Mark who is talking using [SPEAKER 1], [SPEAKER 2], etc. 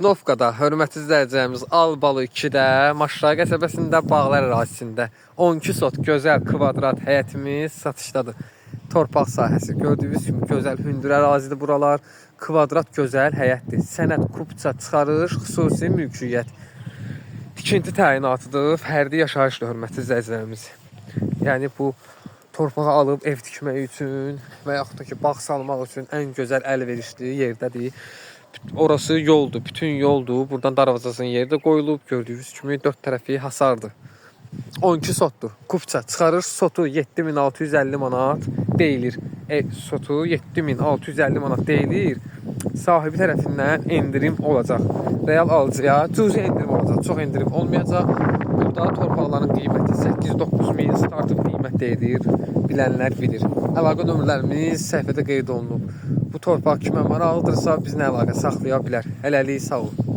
[SPEAKER 1] Şnovkada hörmətli izləyəcəyimiz Albalı 2-də Maşrağı qəsəbəsində bağlar ərazisində 12 sot gözəl kvadrat həyətimiz satışdadır. Torpaq sahəsi gördüyünüz kimi gözəl hündür ərazidir buralar. Kvadrat gözəl həyətdir. Sənəd kupça çıxarış, xüsusi mülkiyyət. Tikinti təyinatıdır. Fərdi yaşayışlı hörmətli izləyicilərimiz. Yəni bu torpağı alıb ev tikmək üçün və yaxud da ki bağ salmaq üçün ən gözəl əlverişli yerdədir. Orası yoldur, bütün yoldur. Buradan darvazasının yeri də qoyulub. Gördüyünüz kimi dörd tərəfi hasardır. 12 sotdur. Kupça çıxarış sotu 7650 manat deyilir. Sotu 7650 manat deyilir. Sahibi tərəfindən endirim olacaq. Real alıcıya cüzi endirim olacaq. Çox endirim olmayacaq. Burada torpaqların qiyməti 8-9 min startıb qiymət deyilir. Bilənlər bilir. Əlaqə nömrələrimiz səhifədə qeyd olunub. Bu torpaq kimə maraqlıdırsa bizlə əlaqə saxlaya bilər. Hələlik sağ olun.